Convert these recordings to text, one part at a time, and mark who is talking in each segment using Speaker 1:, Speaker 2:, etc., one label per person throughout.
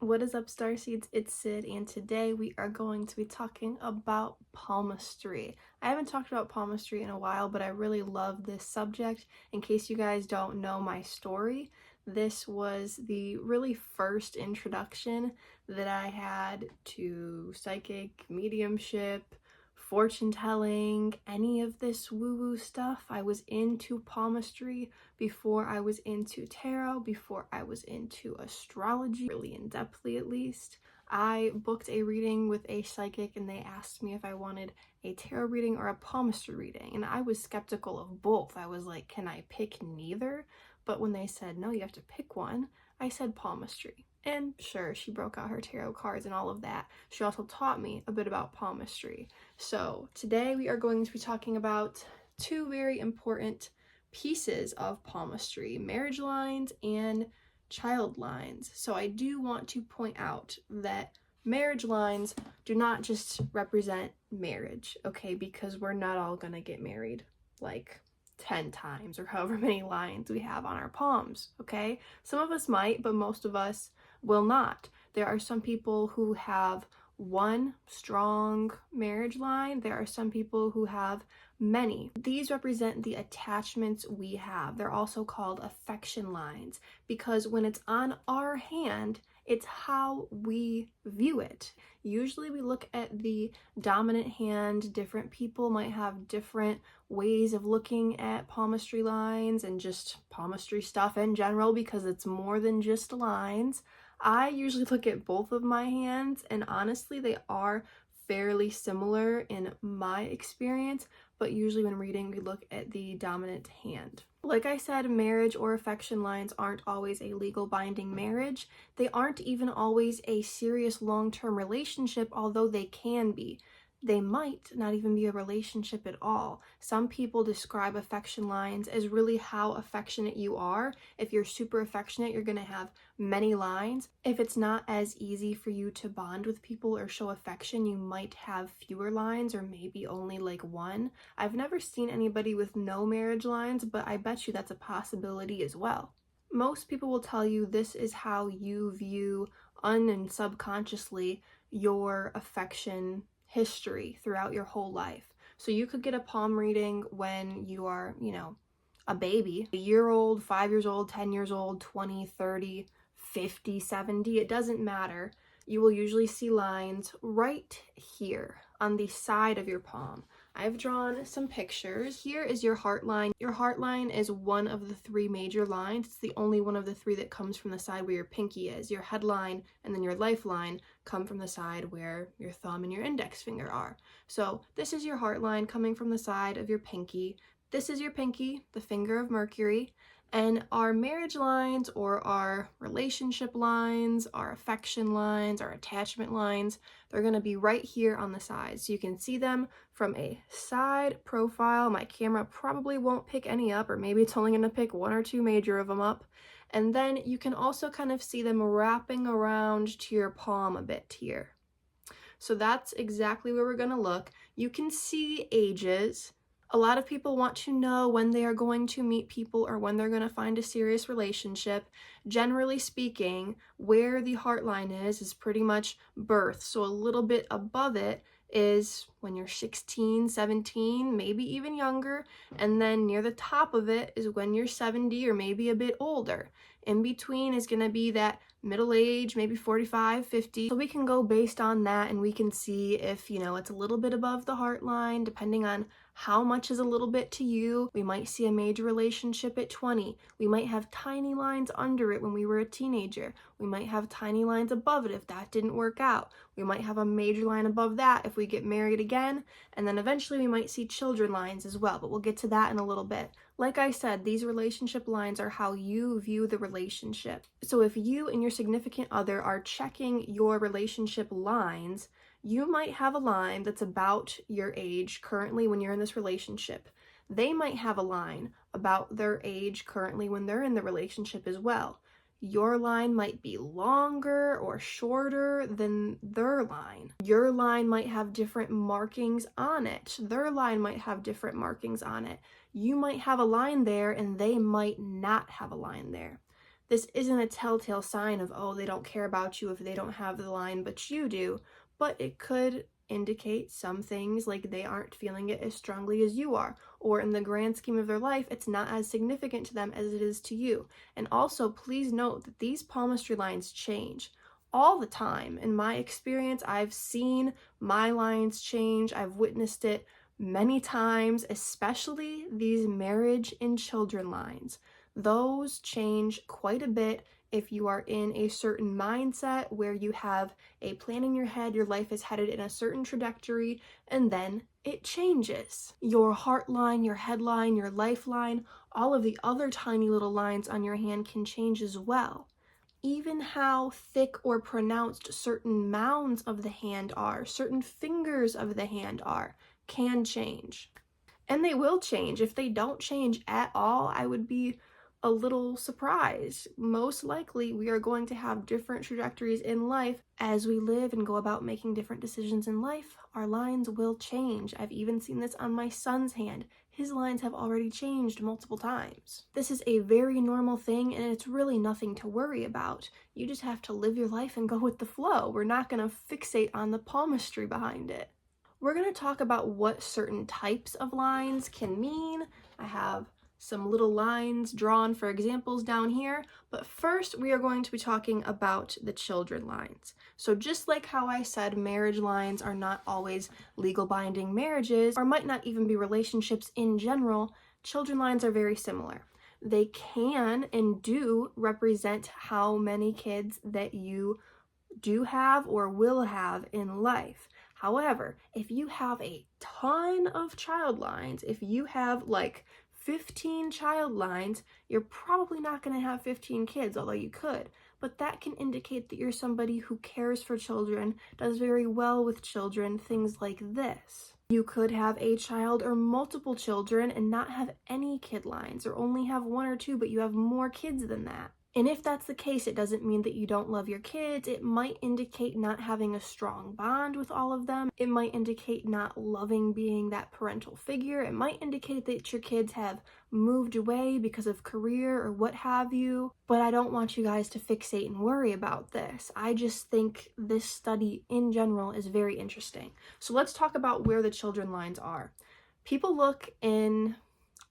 Speaker 1: What is up, Starseeds? It's Sid, and today we are going to be talking about palmistry. I haven't talked about palmistry in a while, but I really love this subject. In case you guys don't know my story, this was the really first introduction that I had to psychic, mediumship, fortune telling, any of this woo-woo stuff. I was into palmistry before I was into tarot, before I was into astrology, really in-depthly at least. I booked a reading with a psychic and they asked me if I wanted a tarot reading or a palmistry reading, and I was skeptical of both. I was like, can I pick neither? But when they said, no, you have to pick one, I said palmistry. And sure, she broke out her tarot cards and all of that. She also taught me a bit about palmistry. So today we are going to be talking about two very important pieces of palmistry: marriage lines and child lines. So I do want to point out that marriage lines do not just represent marriage, okay? Because we're not all gonna get married like 10 times or however many lines we have on our palms, okay? Some of us might, but most of us will not. There are some people who have one strong marriage line. There are some people who have many. These represent the attachments we have. They're also called affection lines because when it's on our hand, it's how we view it. Usually we look at the dominant hand. Different people might have different ways of looking at palmistry lines and just palmistry stuff in general because it's more than just lines. I usually look at both of my hands, and honestly they are fairly similar in my experience, but usually when reading we look at the dominant hand. Like I said, marriage or affection lines aren't always a legal binding marriage. They aren't even always a serious long-term relationship, although they can be. They might not even be a relationship at all. Some people describe affection lines as really how affectionate you are. If you're super affectionate, you're going to have many lines. If it's not as easy for you to bond with people or show affection, you might have fewer lines or maybe only like one. I've never seen anybody with no marriage lines, but I bet you that's a possibility as well. Most people will tell you this is how you view and subconsciously your affection history throughout your whole life. So you could get a palm reading when you are, a baby, a year old, 5 years old, 10 years old, 20, 30, 50, 70, it doesn't matter. You will usually see lines right here on the side of your palm. I've drawn some pictures. Here is your heart line. Your heart line is one of the three major lines. It's the only one of the three that comes from the side where your pinky is. Your headline and then your lifeline come from the side where your thumb and your index finger are. So this is your heart line coming from the side of your pinky. This is your pinky, the finger of Mercury. And our marriage lines or our relationship lines, our affection lines, our attachment lines, they're going to be right here on the side. So you can see them from a side profile. My camera probably won't pick any up, or maybe it's only going to pick one or two major of them up. And then you can also kind of see them wrapping around to your palm a bit here. So that's exactly where we're going to look. You can see ages. A lot of people want to know when they are going to meet people or when they're going to find a serious relationship. Generally speaking, where the heart line is pretty much birth. So a little bit above it is when you're 16, 17, maybe even younger. And then near the top of it is when you're 70 or maybe a bit older. In between is going to be that middle age, maybe 45, 50. So we can go based on that and we can see if, it's a little bit above the heart line, depending on how much is a little bit to you. We might see a major relationship at 20. We might have tiny lines under it when we were a teenager. We might have tiny lines above it if that didn't work out. We might have a major line above that if we get married again. And then eventually we might see children lines as well, but we'll get to that in a little bit. Like I said, these relationship lines are how you view the relationship. So if you and your significant other are checking your relationship lines, you might have a line that's about your age currently when you're in this relationship. They might have a line about their age currently when they're in the relationship as well. Your line might be longer or shorter than their line. Your line might have different markings on it. Their line might have different markings on it. You might have a line there and they might not have a line there. This isn't a telltale sign of, oh, they don't care about you if they don't have the line, but you do. But it could indicate some things, like they aren't feeling it as strongly as you are, or in the grand scheme of their life, it's not as significant to them as it is to you. And also, please note that these palmistry lines change all the time. In my experience, I've seen my lines change. I've witnessed it many times, especially these marriage and children lines. Those change quite a bit if you are in a certain mindset where you have a plan in your head, your life is headed in a certain trajectory, and then it changes. Your heart line, your headline, your lifeline, all of the other tiny little lines on your hand can change as well. Even how thick or pronounced certain mounds of the hand are, certain fingers of the hand are, can change. And they will change. If they don't change at all, I would be a little surprised. Most likely, we are going to have different trajectories in life as we live and go about making different decisions in life. Our lines will change. I've even seen this on my son's hand. His lines have already changed multiple times. This is a very normal thing, and it's really nothing to worry about. You just have to live your life and go with the flow. We're not going to fixate on the palmistry behind it. We're going to talk about what certain types of lines can mean. I have some little lines drawn for examples down here, but first we are going to be talking about the children lines. So just like how I said marriage lines are not always legal binding marriages, or might not even be relationships in general, children lines are very similar. They can and do represent how many kids that you do have or will have in life. However, if you have a ton of child lines, if you have like 15 child lines, you're probably not going to have 15 kids, although you could. But that can indicate that you're somebody who cares for children, does very well with children, things like this. You could have a child or multiple children and not have any kid lines, or only have one or two, but you have more kids than that. And if that's the case, it doesn't mean that you don't love your kids. It might indicate not having a strong bond with all of them. It might indicate not loving being that parental figure. It might indicate that your kids have moved away because of career or what have you. But I don't want you guys to fixate and worry about this. I just think this study in general is very interesting. So let's talk about where the children lines are. People look in,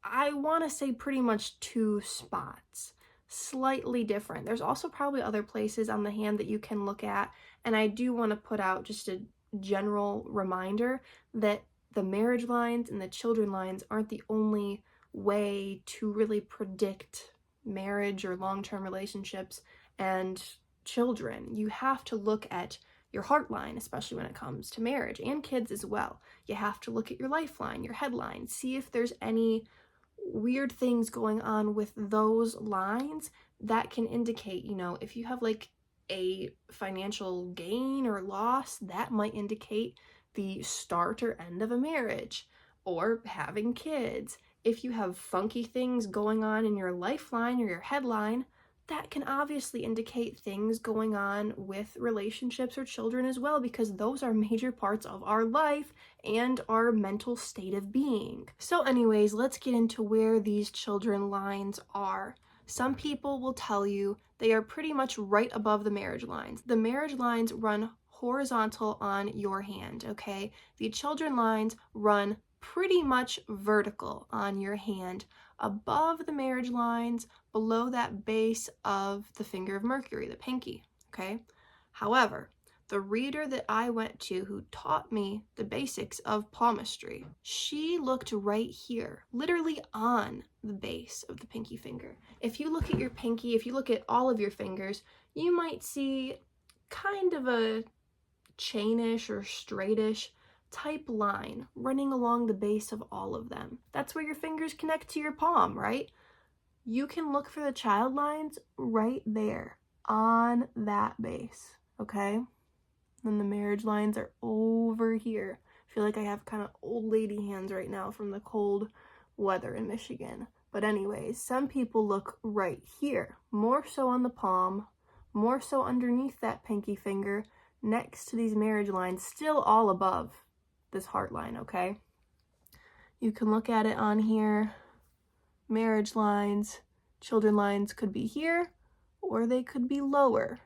Speaker 1: I want to say, pretty much two spots. Slightly different. There's also probably other places on the hand that you can look at, and I do want to put out just a general reminder that the marriage lines and the children lines aren't the only way to really predict marriage or long-term relationships and children. You have to look at your heart line, especially when it comes to marriage and kids as well. You have to look at your lifeline, your headline, see if there's any weird things going on with those lines that can indicate, if you have like a financial gain or loss, that might indicate the start or end of a marriage or having kids. If you have funky things going on in your lifeline or your headline, that can obviously indicate things going on with relationships or children as well, because those are major parts of our life and our mental state of being. So anyways, let's get into where these children lines are. Some people will tell you they are pretty much right above the marriage lines. The marriage lines run horizontal on your hand, okay? The children lines run pretty much vertical on your hand, above the marriage lines, below that base of the finger of Mercury, the pinky, okay? However, the reader that I went to who taught me the basics of palmistry, she looked right here, literally on the base of the pinky finger. If you look at your pinky, if you look at all of your fingers, you might see kind of a chainish or straightish type line running along the base of all of them. That's where your fingers connect to your palm, right? You can look for the child lines right there on that base, okay? Then the marriage lines are over here. I feel like I have kind of old lady hands right now from the cold weather in Michigan. But anyways, some people look right here, more so on the palm, more so underneath that pinky finger, next to these marriage lines, still all above this heart line, okay? You can look at it on here. Marriage lines, children lines could be here, or they could be lower.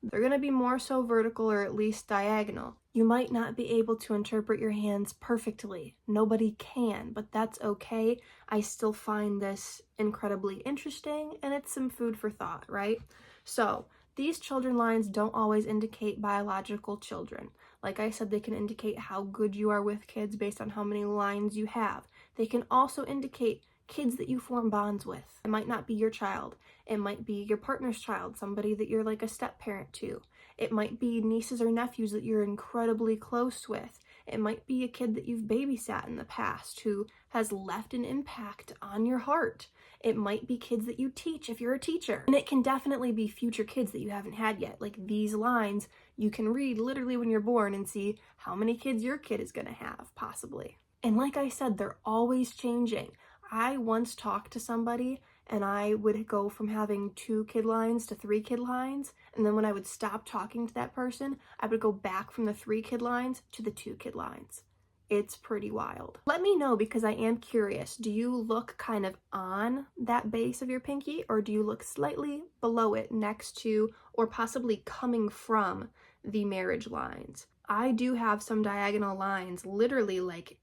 Speaker 1: They're going to be more so vertical or at least diagonal. You might not be able to interpret your hands perfectly. Nobody can, but that's okay. I still find this incredibly interesting, and it's some food for thought, right? So, these children lines don't always indicate biological children. Like I said, they can indicate how good you are with kids based on how many lines you have. They can also indicate kids that you form bonds with. It might not be your child. It might be your partner's child, somebody that you're like a step-parent to. It might be nieces or nephews that you're incredibly close with. It might be a kid that you've babysat in the past who has left an impact on your heart. It might be kids that you teach if you're a teacher. And it can definitely be future kids that you haven't had yet. Like these lines, you can read literally when you're born and see how many kids your kid is going to have, possibly. And like I said, they're always changing. I once talked to somebody and I would go from having 2 kid lines to 3 kid lines, and then when I would stop talking to that person, I would go back from the 3 kid lines to the 2 kid lines. It's pretty wild. Let me know, because I am curious. Do you look kind of on that base of your pinky, or do you look slightly below it, next to or possibly coming from the marriage lines? I do have some diagonal lines, literally like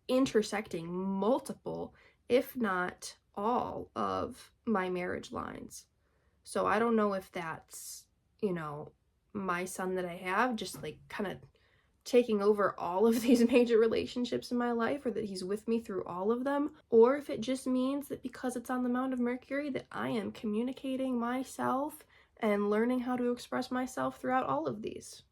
Speaker 1: intersecting multiple, if not all, of my marriage lines. So I don't know if that's, my son that I have just like kind of taking over all of these major relationships in my life, or that he's with me through all of them, or if it just means that because it's on the Mount of Mercury that I am communicating myself and learning how to express myself throughout all of these.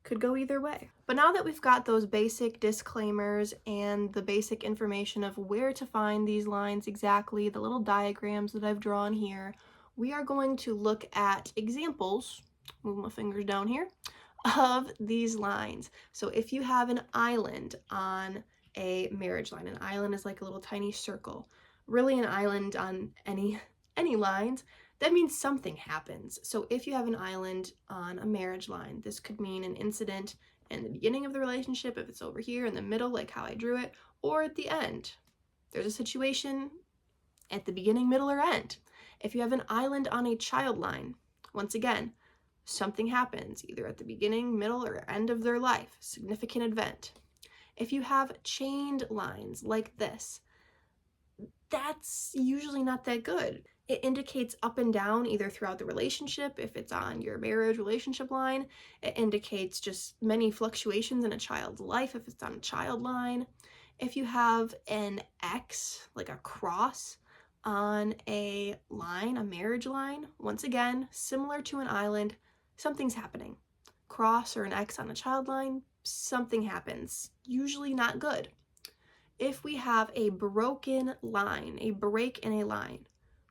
Speaker 1: Could go either way. But now that we've got those basic disclaimers and the basic information of where to find these lines exactly, the little diagrams that I've drawn here, we are going to look at examples, move my fingers down here, of these lines. So if you have an island on a marriage line, an island is like a little tiny circle. Really, an island on any lines, that means something happens. So if you have an island on a marriage line, this could mean an incident in the beginning of the relationship, if it's over here in the middle, like how I drew it, or at the end. There's a situation at the beginning, middle, or end. If you have an island on a child line, once again, something happens either at the beginning, middle, or end of their life, significant event. If you have chained lines like this, that's usually not that good. It indicates up and down either throughout the relationship, if it's on your marriage relationship line. It indicates just many fluctuations in a child's life if it's on a child line. If you have an X, like a cross, on a line, a marriage line, once again, similar to an island, something's happening. Cross or an X on a child line, something happens. Usually not good. If we have a broken line, a break in a line,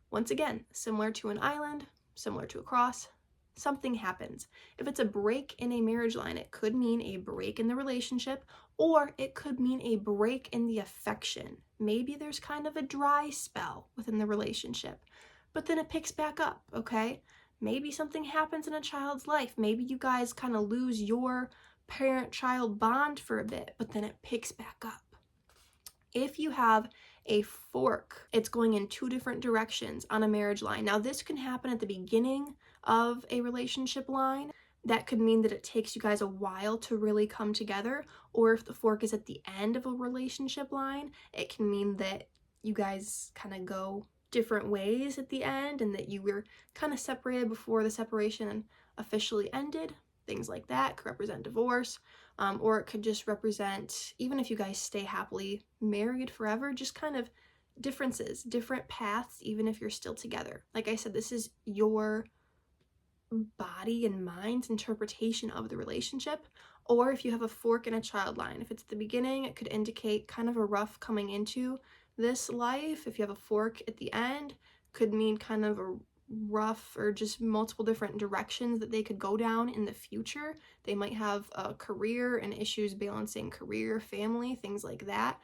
Speaker 1: once again, similar to an island, similar to a cross, something happens. If it's a break in a marriage line, it could mean a break in the relationship, or it could mean a break in the affection. Maybe there's kind of a dry spell within the relationship, but then it picks back up, okay? Maybe something happens in a child's life. Maybe you guys kind of lose your parent-child bond for a bit, but then it picks back up. If you have a fork, it's going in 2 different directions on a marriage line. Now, this can happen at the beginning of a relationship line. That could mean that it takes you guys a while to really come together. Or if the fork is at the end of a relationship line, it can mean that you guys kind of go different ways at the end, and that you were kind of separated before the separation officially ended. Things like that could represent divorce, or it could just represent, even if you guys stay happily married forever, just kind of differences, different paths, even if you're still together. Like I said, this is your body and mind's interpretation of the relationship. Or if you have a fork in a child line, if it's the beginning, it could indicate kind of a rough coming into this life. If you have a fork at the end, could mean kind of a rough or just multiple different directions that they could go down in the future. They might have a career and issues balancing career, family, things like that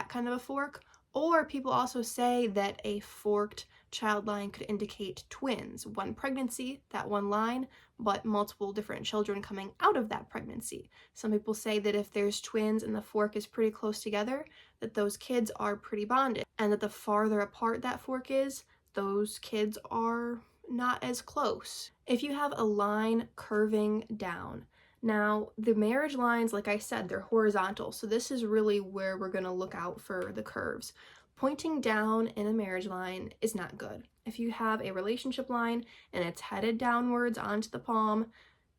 Speaker 1: kind of a fork. Or people also say that a forked child line could indicate twins, one pregnancy, that one line, but multiple different children coming out of that pregnancy. Some people say that if there's twins and the fork is pretty close together, that those kids are pretty bonded, and that the farther apart that fork is, those kids are not as close. If you have a line curving down, now the marriage lines, like I said, they're horizontal, so this is really where we're going to look out for the curves. Pointing down in a marriage line is not good. If you have a relationship line and it's headed downwards onto the palm,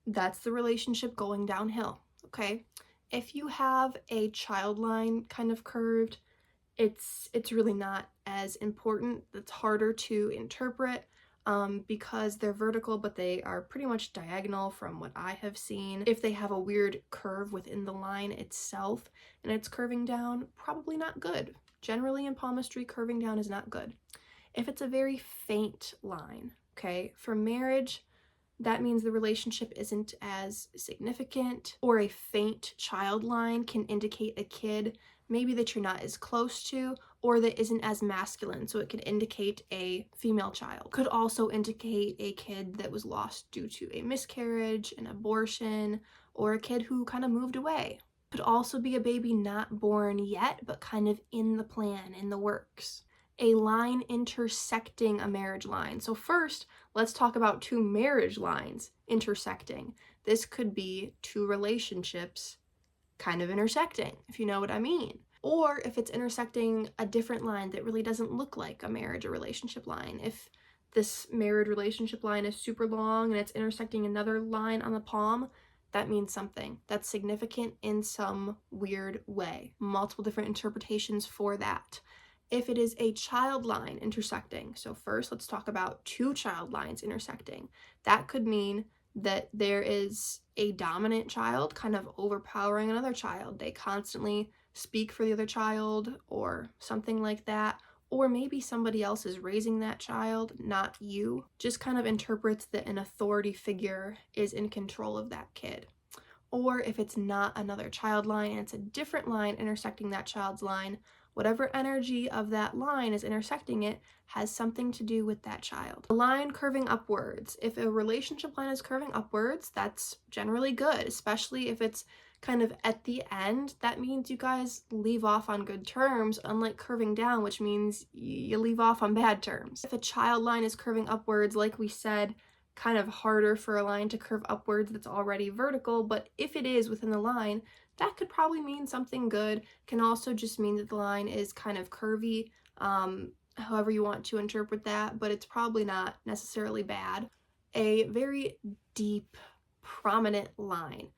Speaker 1: that's the relationship going downhill, okay? If you have a child line kind of curved, it's really not as important. It's harder to interpret because they're vertical, but they are pretty much diagonal from what I have seen. If they have a weird curve within the line itself and it's curving down, probably not good. Generally in palmistry, curving down is not good. If it's a very faint line, okay, for marriage, that means the relationship isn't as significant, or a faint child line can indicate a kid maybe that you're not as close to, or that isn't as masculine, so it could indicate a female child. Could also indicate a kid that was lost due to a miscarriage, an abortion, or a kid who kind of moved away. Could also be a baby not born yet, but kind of in the plan, in the works. A line intersecting a marriage line. So first, let's talk about two marriage lines intersecting. This could be two relationships kind of intersecting, if you know what I mean. Or if it's intersecting a different line that really doesn't look like a marriage or relationship line. If this married relationship line is super long and it's intersecting another line on the palm, that means something. That's significant in some weird way. Multiple different interpretations for that. If it is a child line intersecting, so first let's talk about two child lines intersecting. That could mean that there is a dominant child kind of overpowering another child. They constantly speak for the other child or something like that. Or maybe somebody else is raising that child, not you. Just kind of interprets that an authority figure is in control of that kid. Or if it's not another child line and it's a different line intersecting that child's line, whatever energy of that line is intersecting it has something to do with that child. A line curving upwards. If a relationship line is curving upwards, that's generally good, especially if it's kind of at the end. That means you guys leave off on good terms, unlike curving down, which means you leave off on bad terms. If a child line is curving upwards, like we said, kind of harder for a line to curve upwards that's already vertical, but if it is within the line, that could probably mean something good. Can also just mean that the line is kind of curvy, however you want to interpret that, but it's probably not necessarily bad. A very deep, prominent line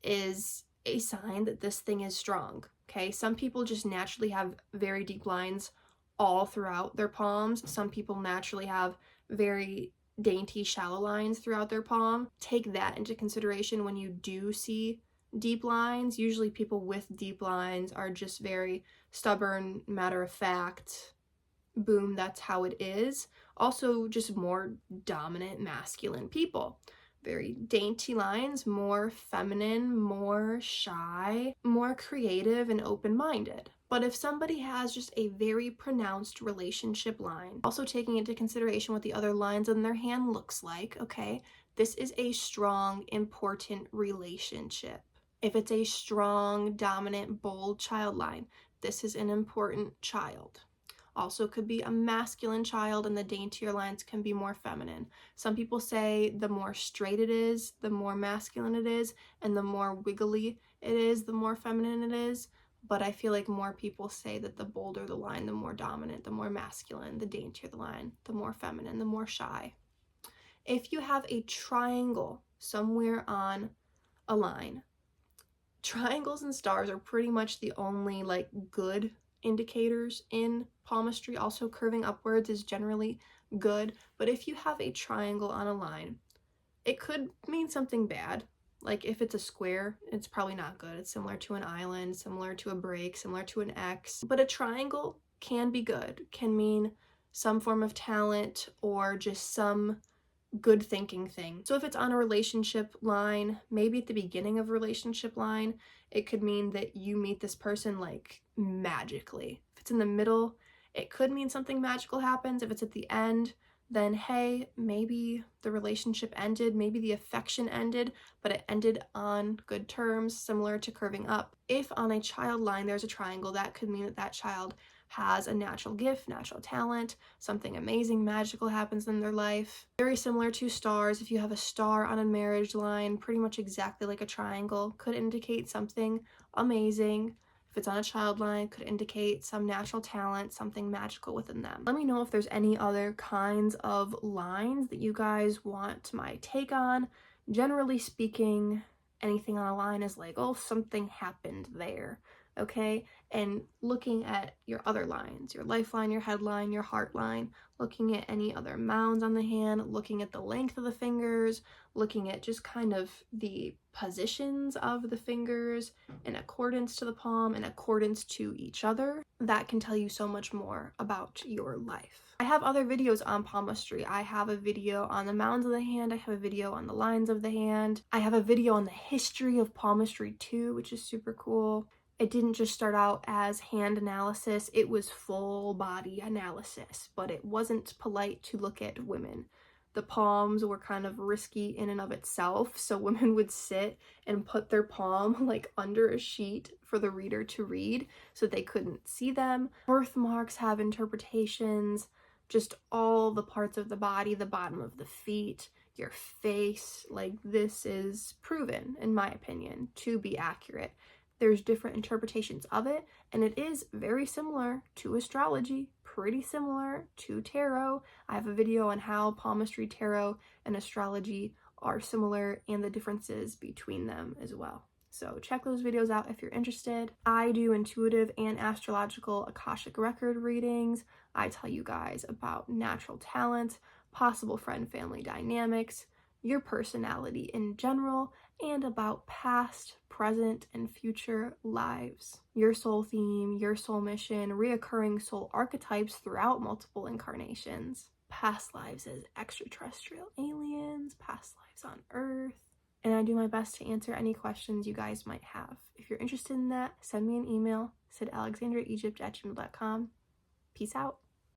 Speaker 1: is a sign that this thing is strong, okay? Some people just naturally have very deep lines all throughout their palms. Some people naturally have very dainty, shallow lines throughout their palm. Take that into consideration when you do see deep lines. Usually people with deep lines are just very stubborn, matter of fact, boom, that's how it is. Also just more dominant masculine people. Very dainty lines, more feminine, more shy, more creative and open-minded. But if somebody has just a very pronounced relationship line, also taking into consideration what the other lines on their hand looks like, okay, this is a strong, important relationship. If it's a strong, dominant, bold child line, this is an important child. Also could be a masculine child and the daintier lines can be more feminine. Some people say the more straight it is, the more masculine it is, and the more wiggly it is, the more feminine it is. But I feel like more people say that the bolder the line, the more dominant, the more masculine, the daintier the line, the more feminine, the more shy. If you have a triangle somewhere on a line, triangles and stars are pretty much the only like good indicators in palmistry. Also curving upwards is generally good, but if you have a triangle on a line, it could mean something bad. Like if it's a square, it's probably not good. It's similar to an island, similar to a break, similar to an X. But a triangle can be good, can mean some form of talent or just some good thinking thing. So if it's on a relationship line, maybe at the beginning of a relationship line, it could mean that you meet this person like magically. If it's in the middle, it could mean something magical happens. If it's at the end, then hey, maybe the relationship ended, maybe the affection ended, but it ended on good terms, similar to curving up. If on a child line there's a triangle, that could mean that that child has a natural gift, natural talent, something amazing, magical happens in their life. Very similar to stars. If you have a star on a marriage line, pretty much exactly like a triangle, could indicate something amazing. If it's on a child line, could indicate some natural talent, something magical within them. Let me know if there's any other kinds of lines that you guys want my take on. Generally speaking, anything on a line is like, oh, something happened there, okay? And looking at your other lines, your lifeline, your headline, your heart line, looking at any other mounds on the hand, looking at the length of the fingers, looking at just kind of the positions of the fingers in accordance to the palm, in accordance to each other, that can tell you so much more about your life. I have other videos on palmistry. I have a video on the mounds of the hand. I have a video on the lines of the hand. I have a video on the history of palmistry too, which is super cool. It didn't just start out as hand analysis, it was full body analysis, but it wasn't polite to look at women. The palms were kind of risky in and of itself, so women would sit and put their palm like under a sheet for the reader to read so they couldn't see them. Birthmarks have interpretations, just all the parts of the body, the bottom of the feet, your face, like this is proven, in my opinion, to be accurate. There's different interpretations of it, and it is very similar to astrology, pretty similar to tarot. I have a video on how palmistry, tarot, and astrology are similar and the differences between them as well. So check those videos out if you're interested. I do intuitive and astrological Akashic record readings. I tell you guys about natural talent, possible friend-family dynamics, your personality in general, and about past, present, and future lives. Your soul theme, your soul mission, reoccurring soul archetypes throughout multiple incarnations, past lives as extraterrestrial aliens, past lives on Earth, and I do my best to answer any questions you guys might have. If you're interested in that, send me an email, sydalexandriaegypt@gmail.com. Peace out.